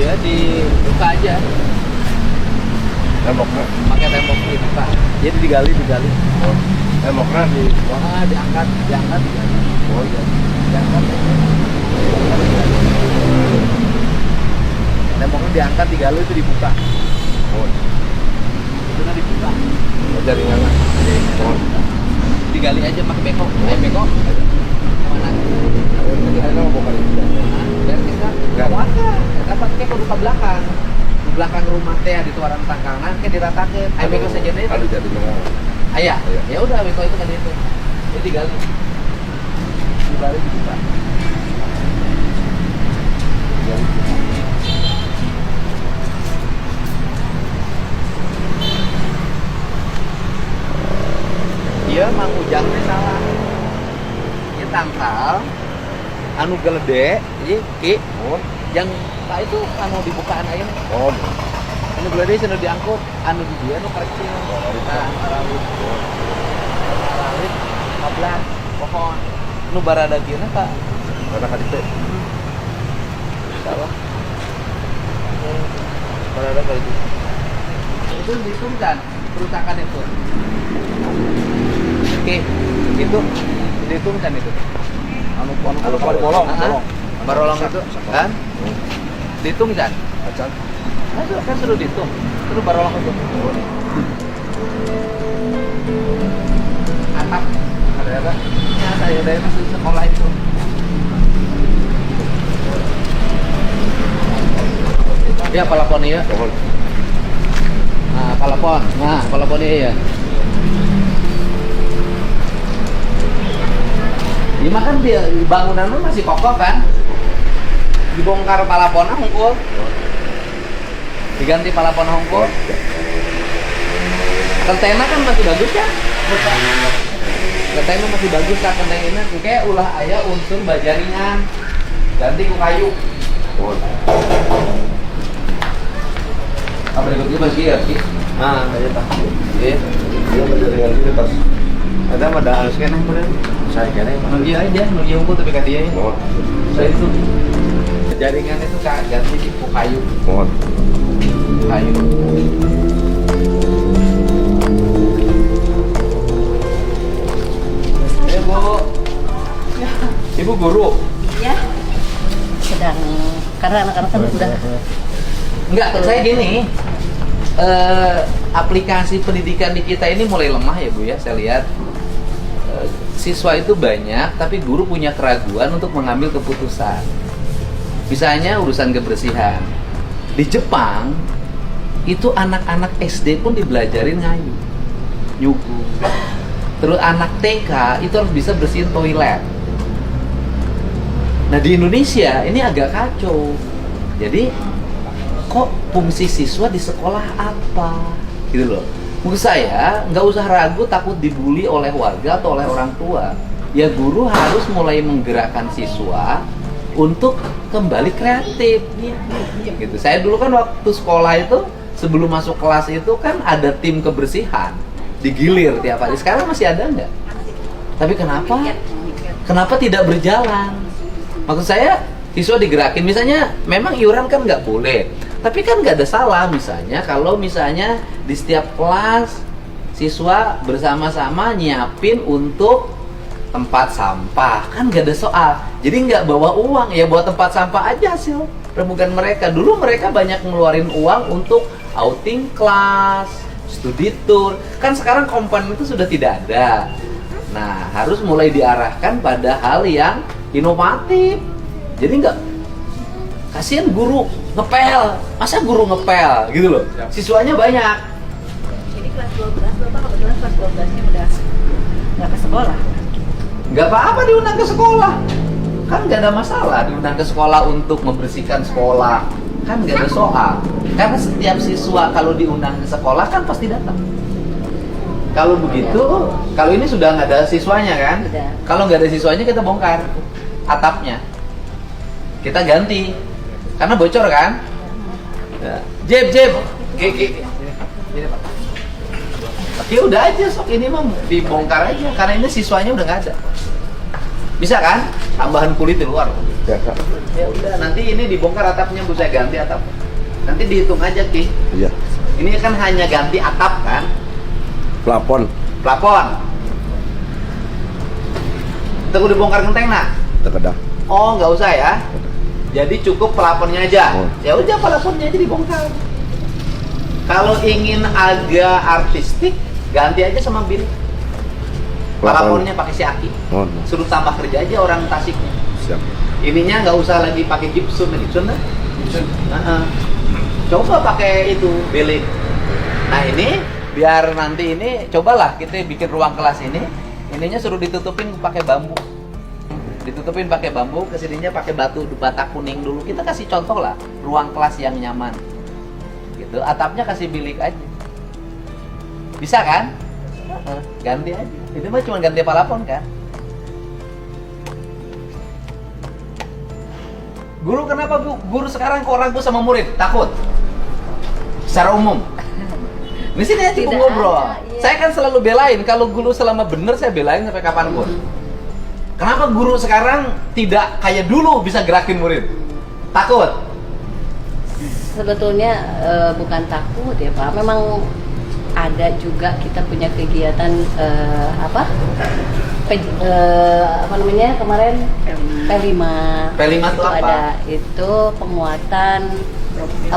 Ya dibuka aja. Temboknya. Pakai tembok dibuka. Jadi digali. Oh. Temboknya di Wah, diangkat. oh iya. Diangkat. Temboknya diangkat, digali itu dibuka. Oh. Itu kan dibuka. Jaringan. Oh. Digali aja pakai beko. Ayo beko. Mana? Ini mau buka ini. Biar kita warga. Kita pakai ke luka belakang. Di belakang rumah teh di tuaran tangkangan kayak diratakeun. Ayo beko saja deh. Ada jadi mau. Ayah. Iya. Ya udah beko itu kan itu. Jadi digali. Digali dibuka. Digali dibuka. Iya, Mang Ujang teh salah. Ieu tangkal anu gelede, ieu ki Oh. yang tak itu anu dibukaan aya. Oh. Anu gelede cenah diangkut, anu di dia anu kecil. Nah, arawit. Arawit 14 pohon. Nu barada kieu ka Karena kan itu. salah. Barada kali itu. Itu dihitung kan kerusakan itu. Oke, itu dihitung kan itu. Anu bolong. Barolong itu kan? Dihitung kan? Acan. Nah, itu kan suruh dihitung. Terus barolong itu. Atap ada apa? Ya, saya dari masuk sekolah itu. Ya, palapon ya. Oh. Nah, palapon. Nah, palapon ya. Ya kan dia bangunan masih kokoh kan? Dibongkar palapona hungkul. Diganti palapona hungkul. Kentena kan masih bagus ya? Kentena masih bagus kan kentena kayak ulah aya unsur bajaringan. Ganti ku kayu. Oh. Apa berikutnya masih ya? Nah, aja tak. Iya. Dia berjaringan itu pas. Ada pada harus kena kemudian. Saya kira Nu dia aja, nu dia unggul tapi dia ya. Oh. Saya itu jaringan itu ganti di kayu. Oh. Kayu. Bu. Ibu guru. Ya, sedang karena anak-anak kan udah Enggak, saya gini. Aplikasi pendidikan di kita ini mulai lemah ya Bu ya, saya lihat. Siswa itu banyak, tapi guru punya keraguan untuk mengambil keputusan. Misalnya urusan kebersihan. Di Jepang, itu anak-anak SD pun dibelajarin ngayu, nyugu. Terus anak TK itu harus bisa bersihin toilet. Nah di Indonesia ini agak kacau. Jadi kok fungsi siswa di sekolah apa? Gitu loh. Menurut saya nggak usah ragu takut dibully oleh warga atau oleh orang tua. Ya guru harus mulai menggerakkan siswa untuk kembali kreatif. Gitu. Saya dulu kan waktu sekolah itu sebelum masuk kelas itu kan ada tim kebersihan, digilir tiap hari. Sekarang masih ada nggak? Tapi kenapa? Kenapa tidak berjalan? Maksud saya siswa digerakin. Misalnya memang iuran kan nggak boleh. Tapi kan nggak ada salah misalnya kalau misalnya di setiap kelas siswa bersama-sama nyiapin untuk tempat sampah, kan nggak ada soal. Jadi nggak bawa uang, ya buat tempat sampah aja hasil remugan mereka. Dulu mereka banyak ngeluarin uang untuk outing kelas, studi tour. Kan sekarang komponen itu sudah tidak ada. Nah, harus mulai diarahkan pada hal yang inovatif. Jadi nggak, kasihan guru ngepel, masa guru ngepel gitu loh. Siswanya banyak. jadi kelas 12 Bapak kebetulan kelas 12-nya udah nggak ke sekolah. Nggak apa-apa diundang ke sekolah, kan nggak ada masalah diundang ke sekolah untuk membersihkan sekolah, kan nggak ada soal. Karena setiap siswa kalau diundang ke sekolah kan pasti datang. Kalau begitu, kalau ini sudah nggak ada siswanya kan? Sudah. Kalau nggak ada siswanya kita bongkar atapnya, kita ganti, karena bocor kan? Ya. Jeb, ini Pak. Oke udah aja sok ini mah dibongkar aja, karena ini siswanya udah nggak ada. Bisa kan? Tambahan kulit di luar. Biasa. Ya udah, nanti ini dibongkar atapnya, Bu, saya ganti atap. Nanti dihitung aja, Ki. Iya. Ini kan hanya ganti atap kan? Plafon. Plafon. Tunggu dibongkar genteng, nak? Terkedah. Oh, nggak usah ya. Jadi cukup plafonnya aja. Oh. Ya udah, plafonnya aja dibongkar. Kalau ingin agak artistik, ganti aja sama bilik. Plafonnya pakai si Aki. Oh, Suruh tambah kerja aja orang Tasiknya. siap. Ininya nggak usah lagi pakai gypsum, dah. Coba pakai itu bilik. Nah ini biar nanti ini cobalah kita bikin ruang kelas ini. Ininya suruh ditutupin pakai bambu. Ditutupin pakai bambu, kesininya pakai bata kuning dulu. Kita kasih contoh lah ruang kelas yang nyaman. Gitu. Atapnya kasih bilik aja. Bisa kan? Ganti aja. Itu mah cuma ganti plafon kan. Guru kenapa, Bu? Guru sekarang kok ragu sama murid? Takut? Secara umum? Di sini aja Tidak ngobrol. ada, iya. Saya kan selalu belain. Kalau guru selama benar saya belain sampai kapanpun. Kenapa guru sekarang tidak kayak dulu bisa gerakin murid? Takut? Sebetulnya bukan takut ya Pak, memang ada juga kita punya kegiatan apa namanya kemarin P5 P5 itu apa? ada itu penguatan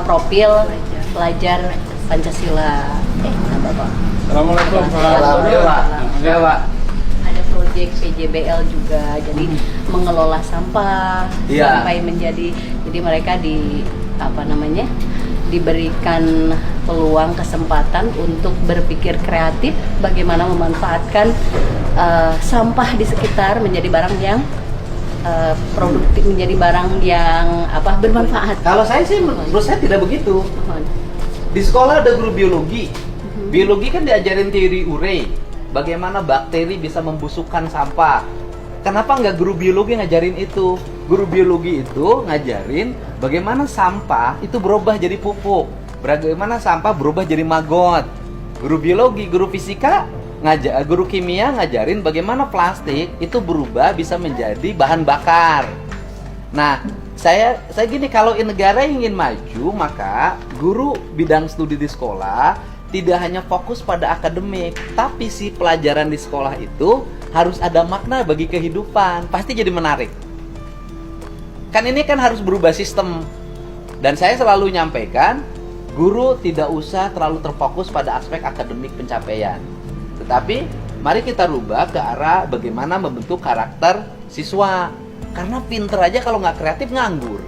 profil pelajar Pancasila. Apa Pak? Assalamualaikum. Ya, Pak. Ada proyek PJBL juga, jadi mengelola sampah Iya. sampai menjadi, jadi mereka diberikan peluang kesempatan untuk berpikir kreatif bagaimana memanfaatkan sampah di sekitar menjadi barang yang produktif, menjadi barang yang bermanfaat. Kalau saya sih, menurut saya tidak begitu. Di sekolah ada guru biologi. Biologi kan diajarin teori Urey, bagaimana bakteri bisa membusukkan sampah. Kenapa nggak guru biologi ngajarin itu? Guru biologi itu ngajarin bagaimana sampah itu berubah jadi pupuk, bagaimana sampah berubah jadi maggot. Guru biologi, guru fisika, guru kimia ngajarin bagaimana plastik itu berubah bisa menjadi bahan bakar. Nah, saya gini, kalau negara ingin maju, maka guru bidang studi di sekolah tidak hanya fokus pada akademik, tapi si pelajaran di sekolah itu harus ada makna bagi kehidupan. Pasti jadi menarik. Kan ini kan harus berubah sistem. Dan saya selalu nyampaikan, guru tidak usah terlalu terfokus pada aspek akademik pencapaian. Tetapi mari kita rubah ke arah bagaimana membentuk karakter siswa. Karena pinter aja kalau nggak kreatif nganggur.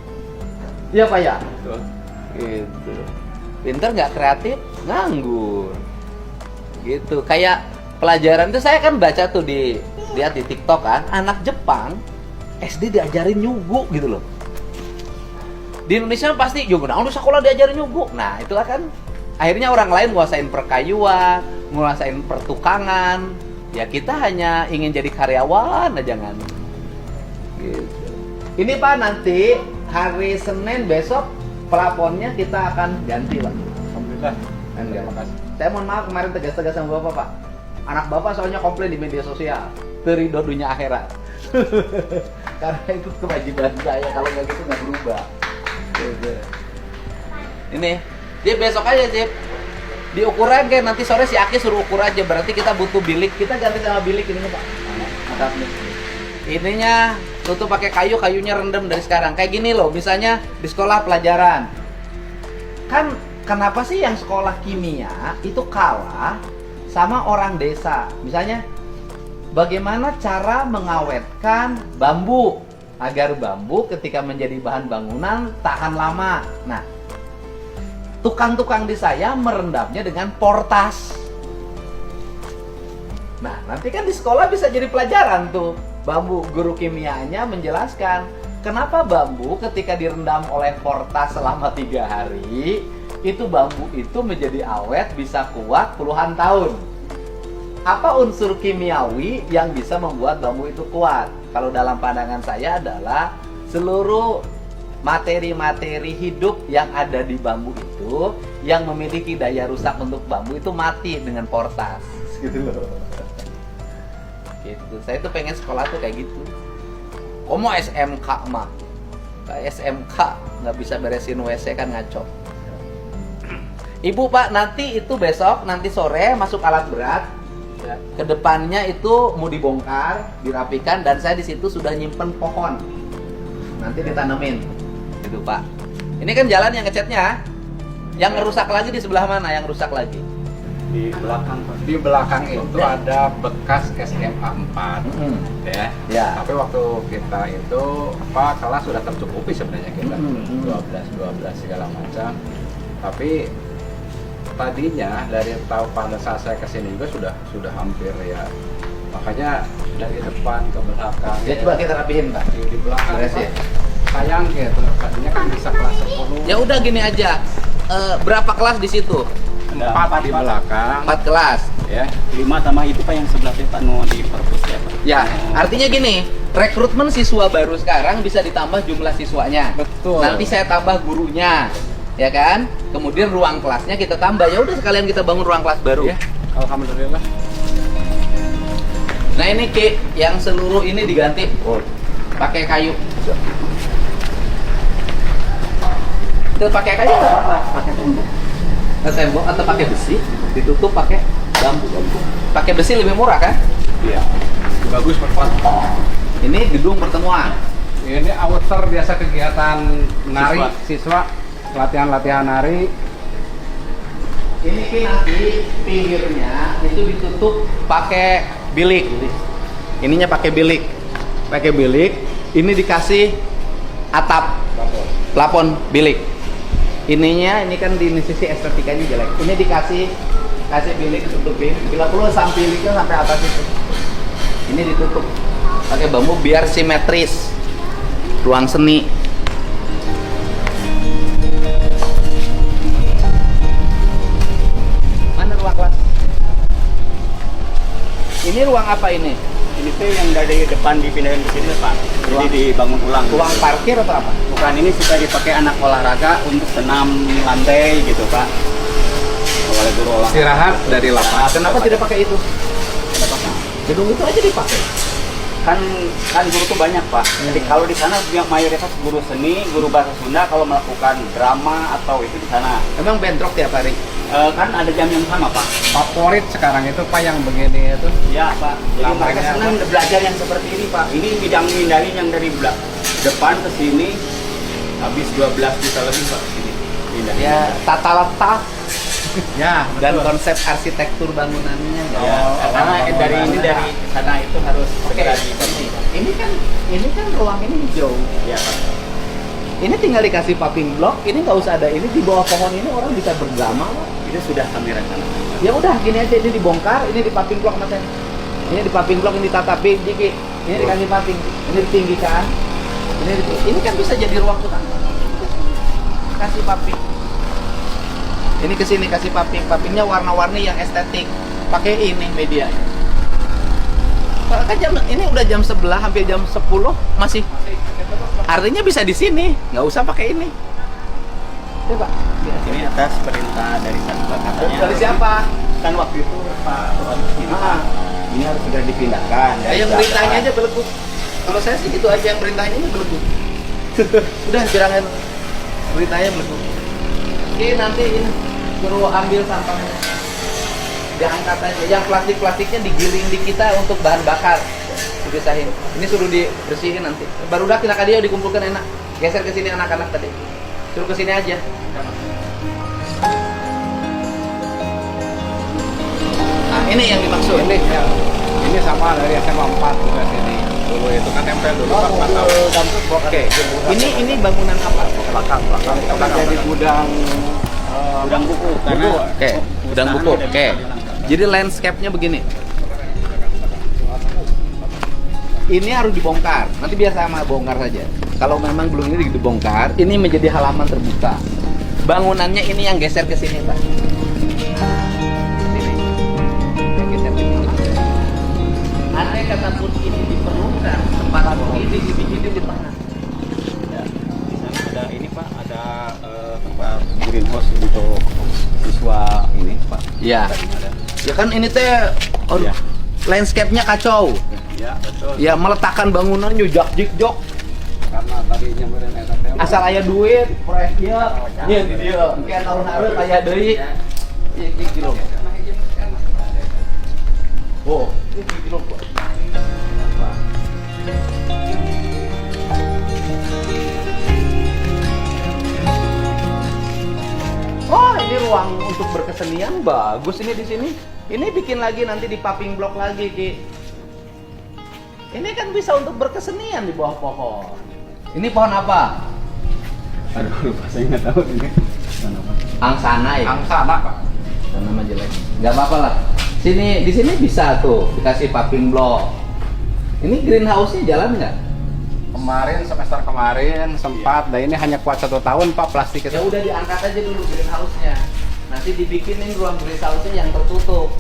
Iya Pak ya? Gitu. Pinter nggak kreatif nganggur. Gitu. Kayak pelajaran itu saya kan baca tuh lihat di TikTok kan, anak Jepang SD diajarin nyugu gitu loh. Di Indonesia pasti juga udah sekolah diajarin nyugu. Nah, itulah kan akhirnya orang lain nguasain perkayuan, nguasain pertukangan. Ya kita hanya ingin jadi karyawan aja kan. Gitu. Ini Pak, nanti hari Senin besok plafonnya kita akan ganti Pak. Alhamdulillah. Terima kasih. Saya mohon maaf kemarin tegas-tegas sama Bapak Pak. Anak Bapak soalnya komplain di media sosial. Terido dunia akhirat. Karena itu kewajiban saya, kalau nggak gitu nggak berubah. Gitu. Ini, Jip besok aja Jip. Diukur aja, nanti sore si Aki suruh ukur aja. Berarti kita butuh bilik, kita ganti sama bilik ini Pak. Atapnya. Ininya tutup pakai kayu, kayunya rendam dari sekarang. Kayak gini loh, misalnya di sekolah pelajaran. Kan kenapa sih yang sekolah kimia itu kalah sama orang desa? Misalnya bagaimana cara mengawetkan bambu agar bambu ketika menjadi bahan bangunan tahan lama. Nah, tukang-tukang di saya merendamnya dengan portas. Nah, nanti kan di sekolah bisa jadi pelajaran tuh. Bambu, guru kimianya menjelaskan kenapa bambu ketika direndam oleh portas selama 3 hari, itu bambu itu menjadi awet, bisa kuat puluhan tahun. Apa unsur kimiawi yang bisa membuat bambu itu kuat? Kalau dalam pandangan saya adalah seluruh materi-materi hidup yang ada di bambu itu yang memiliki daya rusak untuk bambu itu mati dengan portas. Gitu loh. Gitu. Saya tuh pengen sekolah tuh kayak gitu. Komo SMK mah Kayak SMK nggak bisa beresin WC kan ngaco. Ibu Pak, nanti itu besok, nanti sore masuk alat berat. Ya. Kedepannya itu mau dibongkar, dirapikan, dan saya di situ sudah nyimpen pohon. Nanti ditanemin, gitu Pak. Ini kan jalan yang ngecatnya. Yang rusak lagi di sebelah mana? Yang rusak lagi? Di belakang Pak. Di belakang itu ada bekas SMA 4 ya. Ya. Tapi waktu kita itu kelas sudah tercukupi sebenarnya kita 12 segala macam. Tapi tadinya dari tahun pada saat saya kesini juga sudah hampir ya. Makanya dari depan ke belakang. Ya coba kita rapihin Pak. Di belakang Beresin. Pak, sayang gitu. Tadinya kan bisa kelas 10. Ya udah gini aja. Berapa kelas di situ? 4 di belakang 4 kelas. ya. 5 sama itu Pak yang sebelah Pak di perpus ya Pak. Ya, artinya gini, rekrutmen siswa baru sekarang bisa ditambah jumlah siswanya. Betul. Nanti saya tambah gurunya, ya kan? Kemudian ruang kelasnya kita tambah. Ya udah sekalian kita bangun ruang kelas baru. Ya, alhamdulillah. Nah ini Ki, yang seluruh ini diganti pakai kayu. Itu pakai kayu atau apa? Pakai tembok atau pakai besi? Ditutup pakai bambu. Pakai besi lebih murah kan? Iya. Bagus Pak. Ini gedung pertemuan. Ini outer biasa kegiatan nari siswa latihan nari. Ini Ki nanti pinggirnya itu ditutup pakai bilik. Ininya pakai bilik. Pakai bilik. Ini dikasih atap plafon bilik. Ininya ini kan di sisi estetikanya jelek. Ini dikasih bilik ditutupin. Bila perlu biliknya sampai atas itu. Ini ditutup pakai bambu biar simetris. Ruang seni. Mana ruang kelas? Ini ruang apa ini? Ini tuh yang dari depan dipindahin ke sini Pak. Jadi dibangun ulang. Ruang parkir atau apa? Bukan, ini sudah dipakai anak olahraga untuk senam lantai gitu Pak. Oleh guru olahraga. Istirahat dari lapangan. Kenapa tidak pakai itu? Gedung itu aja dipakai. Kan guru tuh banyak Pak. Jadi kalau di sana mayoritas guru seni, guru bahasa Sunda kalau melakukan drama atau itu di sana. Emang bentrok tiap hari? Kan ada jam yang sama Pak. Favorit sekarang itu Pak yang begini itu. Ya Pak. Jadi Lamanya mereka senang belajar yang seperti ini Pak. Ini bidang mindahin yang dari depan ke sini habis 12 juta lebih Pak. Ini pindahin. Ya, tata letak Ya, dan konsep arsitektur bangunannya. Ya, karena dari ini dari sana itu harus segera Ini kan ruang ini hijau. Ya Pak. Ini tinggal dikasih paving block. Ini nggak usah ada ini, di bawah pohon ini orang bisa berdrama. Pak. Itu sudah kami rencanakan. Ya udah gini aja, ini dibongkar, ini di paving block Mas. Ini di paving block, ini ditatapi, Jiki. Ini dikasih paving, ini ditinggikan. Ini kan bisa jadi ruang utama. Kasih paving. Ini kesini kasih paving, pavingnya warna-warni yang estetik. Pakai ini media. Kan ini udah jam 11, hampir jam 10 masih. Artinya bisa di sini, nggak usah pakai ini. Coba. Ini atas perintah dari sana Pak, katanya. Dari siapa? Kan waktu itu Pak ini Pak. Ini harus segera dipindahkan. Yang beritanya aja belebuk. Kalau saya sih gitu aja, yang beritanya ini belebuk. Udah bilangin beritanya belebuk. Oke, nanti ini suruh ambil sampahnya. Diangkat aja. Yang plastik-plastiknya digiling di kita untuk bahan bakar. Dipisahin. Ini suruh dibersihin nanti. Baru udah kita kadio dikumpulkan enak. Geser ke sini anak-anak tadi. Suruh ke sini aja. Nah, ini yang dimaksud. Ini sama dari SMA 4 juga sini. Dulu itu kan tempel dulu Pak 4 tahun. Oke. Ini bangunan apa? Belakang. Jadi gudang buku. Karena Oke, gudang buku. Oke. Jadi landscape-nya begini. Ini harus dibongkar. Nanti biar sama bongkar saja. Kalau memang belum ini dibongkar, ini menjadi halaman terbuka. Bangunannya ini yang geser ke sini, Pak. Sini. Yang geser ke sini. Andai kata pun ini diperlukan, tempat ini dibikin di tengah. ya, di sana ada ini Pak, ada tempat greenhouse untuk siswa ini Pak. Iya. Tadinya ada. Ya kan ini teh Iya. landscape-nya kacau. Ya betul. Ya meletakkan bangunan jok-jok. Karena tadi Dinya meureun eta teh. Asal aya duit, proyek dia, nya di dia. Engke tahun-tahun aya deui. Ieu kilo. Oh, ini kilo. Oh, ini ruang untuk berkesenian bagus ini di sini. Ini bikin lagi nanti di paving block lagi, Ki. Ini kan bisa untuk berkesenian di bawah pohon. Ini pohon apa? Aduh, lupa saya nggak tahu ini. Pohon apa? Angsana ya. Angsana, Pak. Nama jelek. Nggak apa-apa lah. Di sini bisa tuh dikasih paving block. Ini greenhouse-nya jalan nggak? Kemarin semester kemarin sempat, dan ini hanya kuat 1 tahun Pak plastik Ya itu. udah diangkat aja dulu greenhouse-nya. Nanti dibikinin ruang greenhouse-nya yang tertutup.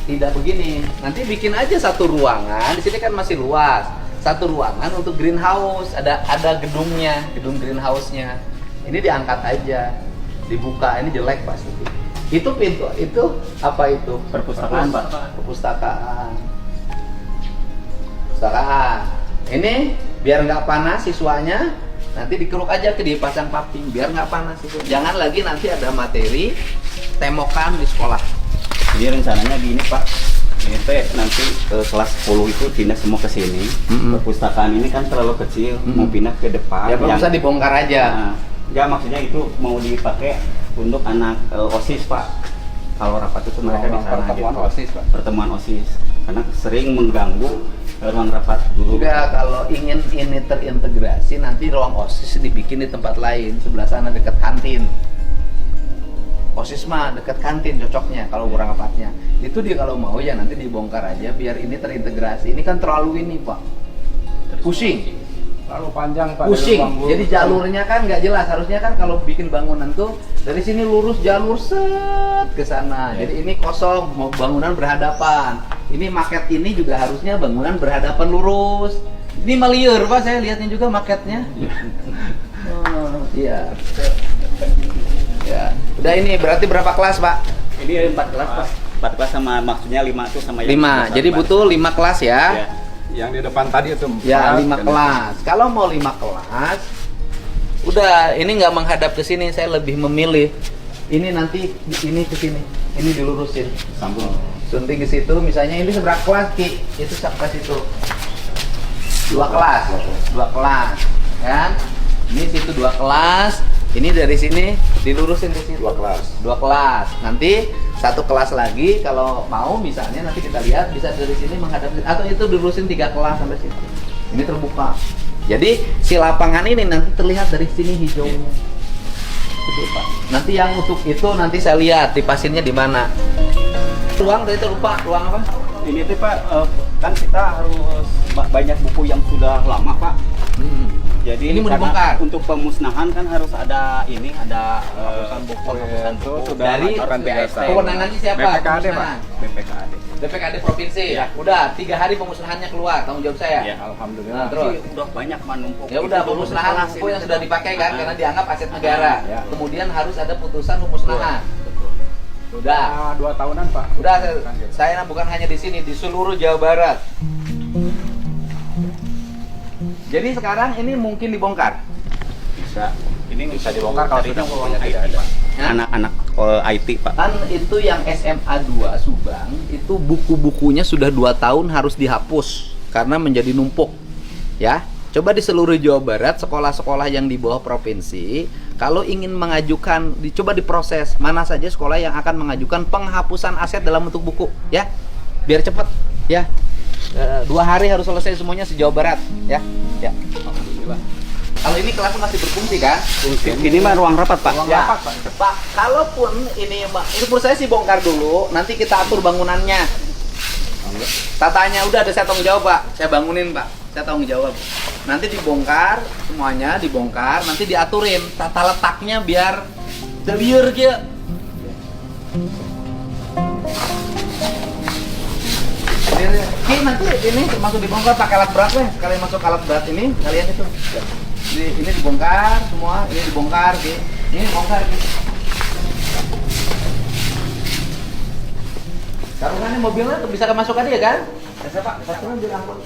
Tidak begini. Nanti bikin aja satu ruangan. Di sini kan masih luas. Satu ruangan untuk greenhouse. Ada gedungnya, gedung greenhouse-nya. Ini diangkat aja. Dibuka. Ini jelek pasti. Itu pintu. Itu apa itu? Perpustakaan, Pak. Perpustakaan. Perpustakaan. Ini biar nggak panas siswanya. Nanti dikeruk aja ke dipasang paving biar nggak panas itu. Jangan lagi nanti ada materi temokan di sekolah. Jadi rencananya gini Pak, ini teh nanti kelas 10 itu pindah semua ke sini. Perpustakaan ini kan terlalu kecil, mau pindah ke depan. Ya bisa dibongkar aja. Nah, ya maksudnya itu mau dipakai untuk anak OSIS Pak. Kalau rapat itu mereka di sana pertemuan gitu. OSIS, Pak. Pertemuan OSIS. Karena sering mengganggu ruang rapat guru. Udah kalau ingin ini terintegrasi nanti ruang OSIS dibikin di tempat lain sebelah sana dekat kantin. OSIS mah dekat kantin cocoknya kalau kurang rapatnya. Itu dia kalau mau ya nanti dibongkar aja biar ini terintegrasi. Ini kan terlalu ini Pak. Pusing. Terlalu panjang Pak. Pusing. dari ruang guru. Jadi jalurnya kan nggak jelas. Harusnya kan kalau bikin bangunan tuh dari sini lurus jalur set ke sana. Jadi ini kosong, mau bangunan berhadapan. Ini maket ini juga harusnya bangunan berhadapan lurus. Ini meliur Pak, saya lihatnya juga maketnya. Oh, iya. Ya. Udah ini berarti berapa kelas Pak? Ini 4 kelas Pak. 4 kelas sama maksudnya 5 tuh sama yang 5. Jadi butuh 5 kelas ya. Ya. Yang di depan tadi itu 4. Ya 5 dan kelas. Kalau mau 5 kelas, udah ini nggak menghadap ke sini. Saya lebih memilih ini nanti ini ke sini. Ini dilurusin. Sambung. Sunting ke situ. Misalnya ini seberapa kelas Ki? Itu sampai situ. 2 kelas. 2 kelas. Kan? Ini situ 2 kelas. Ini dari sini dilurusin ke situ. 2 kelas. 2 kelas. Nanti 1 kelas lagi kalau mau misalnya nanti kita lihat bisa dari sini menghadap atau itu dilurusin 3 kelas sampai situ. Ini terbuka. Jadi si lapangan ini nanti terlihat dari sini hijaunya. Itu Pak. Nanti yang untuk itu nanti saya lihat dipasinnya di mana. Ruang tadi lupa, ruang apa? Ini tuh Pak, kan kita harus banyak buku yang sudah lama Pak. Jadi Ini mau karena dibongkar? Untuk pemusnahan kan harus ada ini, ada Penghapusan buku penghapusan itu buku. sudah Dari aturan 3 tahun. kewenangannya siapa? BPKAD Pak. Pemusnahan. BPKAD. DPKAD provinsi. Ya. Udah 3 hari pemusnahannya keluar, tanggung jawab saya. Ya. Alhamdulillah. Nah, terus Tapi udah banyak menumpuk. ya udah Itu pemusnahan kelas buku ini. yang sudah dipakai kan Ah. karena dianggap aset negara. Ya. Kemudian harus ada putusan pemusnahan. Betul. Udah. 2 tahunan Pak. Udah saya bukan hanya di sini, di seluruh Jawa Barat. Jadi sekarang ini mungkin dibongkar. Bisa. Ini Bisa dibongkar kalau sudah bukunya IT, tidak ada. Pak. Hah? Anak-anak IT Pak. Kan itu yang SMA 2 Subang, itu buku-bukunya sudah 2 tahun harus dihapus karena menjadi numpuk. Ya. Coba di seluruh Jawa Barat, sekolah-sekolah yang di bawah provinsi, kalau ingin mengajukan, coba diproses mana saja sekolah yang akan mengajukan penghapusan aset dalam bentuk buku, ya, biar cepat, ya. 2 hari harus selesai semuanya se-Jawa Barat, ya, ya. Alhamdulillah. Kalau ini kelas masih berfungsi kan? Ini mah ruang rapat Pak. Ruang Ya, rapat, Pak. Pak, kalaupun ini menurut saya sih bongkar dulu, nanti kita atur bangunannya. Tatanya udah ada saya tanggung jawab Pak, saya bangunin Pak, saya tanggung jawab. Nanti dibongkar semuanya, dibongkar, nanti diaturin tata letaknya biar clear gitu. Oke, nanti ini termasuk dibongkar pakai alat berat lah. Sekalian masuk alat berat ini, kalian itu. Ini dibongkar semua, ini dibongkar, Ki. Ini dibongkar, Ki. Taruhannya mobilnya bisa masuk aja ya kan? Bisa Pak, satunya bilang Pak.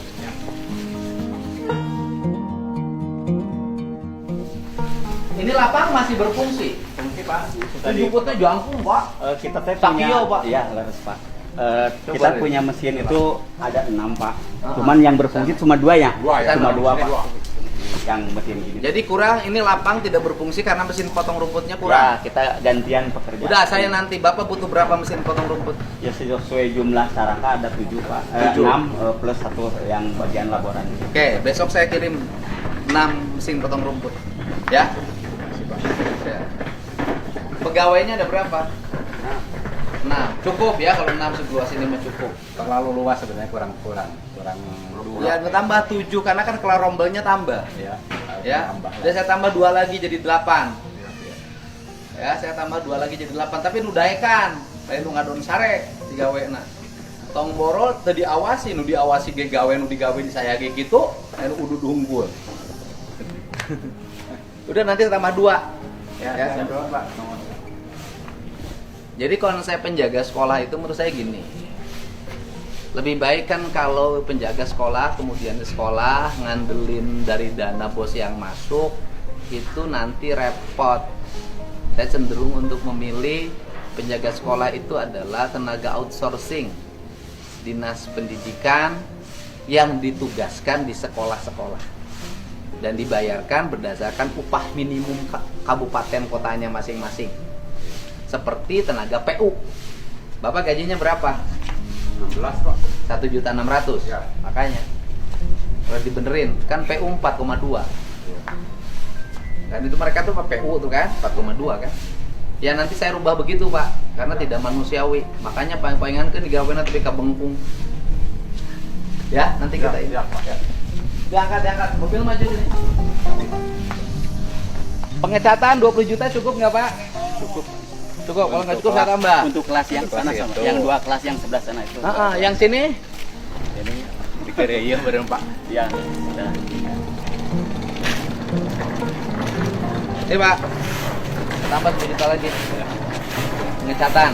Ini lapang masih berfungsi. Fungsi Pak. Itu jemputnya jangkung, Pak. Kita teh Takio, punya, Pak. Iya, leres Pak. Coba Kita deh. punya mesin itu ada 6 Pak. Ah. Cuman yang berfungsi cuma 2 ya. Dua ya? Cuma 2 Ini Pak. dua. Yang mesin gini. Jadi kurang, ini lapang tidak berfungsi karena mesin potong rumputnya Ya, kurang. kita gantian pekerjaan. Udah, saya nanti Bapak butuh berapa mesin potong rumput? Ya sesuai jumlah saraka ada 7 Pak. 7. 6 plus 1 yang bagian laboran. Oke, besok saya kirim 6 mesin potong rumput. Ya? Ya. Pegawainya ada berapa? Nah, cukup ya kalau 6 sebelah sini mah cukup. Terlalu luas sebenarnya kurang Ya, tambah 7 karena kan kelar rombelnya tambah. ya. Ya. Tambah lah. Dan saya tambah 2 lagi jadi 8. Iya, iya. Ya, saya tambah 2 lagi jadi 8, tapi nu daekan. Lain nu ngadon sare digawena. Tong borol teu diawasi, nu diawasi ge gawe nu digawe di saya ge kitu, anu udud unggul. Udah nanti tambah 2. Ya, saya doang, Pak. Jadi konsep penjaga sekolah itu menurut saya gini. Lebih baik kan kalau penjaga sekolah kemudian di sekolah ngandelin dari dana bos yang masuk itu nanti repot. Saya cenderung untuk memilih penjaga sekolah itu adalah tenaga outsourcing dinas pendidikan yang ditugaskan di sekolah-sekolah dan dibayarkan berdasarkan upah minimum kabupaten kotanya masing-masing. Seperti tenaga PU. Bapak gajinya berapa? 16, Pak. 1.600.000. Ya. Makanya kalau dibenerin kan PU 4,2. Kan itu mereka tuh PU tuh kan 4,2 kan. Ya nanti saya rubah begitu, Pak, karena tidak manusiawi. Makanya paling-palingan kan digawean tapi kabengkung. Ya, nanti kita ini. Ya, Pak. Ya. Diangkat, mobil maju sini. Pengecatan 20 juta cukup nggak, Pak? Cukup. Cukup, kalau nggak cukup saya tambah. Untuk kelas yang Untuk sana kelas sama. itu. Yang 2 kelas yang sebelah sana itu. Yang sini Ini dikereuyeuh bareng Pak. Ya, sudah. ini, Pak. Tambah 10 juta lagi. Pengecatan.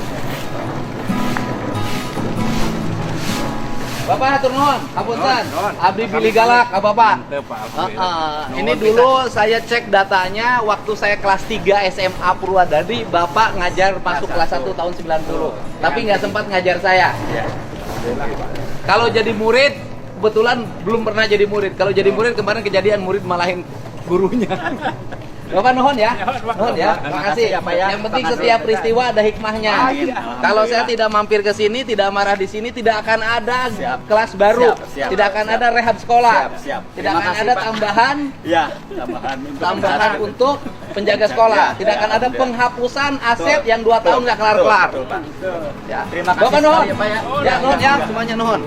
Bapak hatur nuhun, hapunten. Nuhun. Abdi pilih galak, ka Bapak. Mantep, Pak. Alhamdulillah. Ini dulu saya cek datanya waktu saya kelas 3 SMA Purwadadi, Bapak ngajar masuk kelas 1 tahun 90. Tapi nggak sempat ngajar saya. Ya. Alhamdulillah, Pak. Kalau jadi murid, kebetulan belum pernah jadi murid. Kalau jadi murid kemarin kejadian murid malahin gurunya. Bapak nuhun ya. Nuhun ya. Terima kasih. ya, Pak, ya. Yang penting setiap peristiwa ada hikmahnya. Amin. Kalau saya tidak mampir ke sini, tidak marah di sini, tidak akan ada Siap. kelas baru. Siap. Tidak akan ada rehab sekolah. Siap. Tidak Terima akan kasih, ada Pak. tambahan Ya, tambahan untuk penjaga sekolah. Ya, Tidak ya, akan ada ya. penghapusan aset Betul. yang 2 tahun nggak kelar-kelar. Betul, Pak. Ya. Terima kasih Bapak nuhun. sekali ya, Pak, ya. Ya, nuhun ya, semuanya nuhun.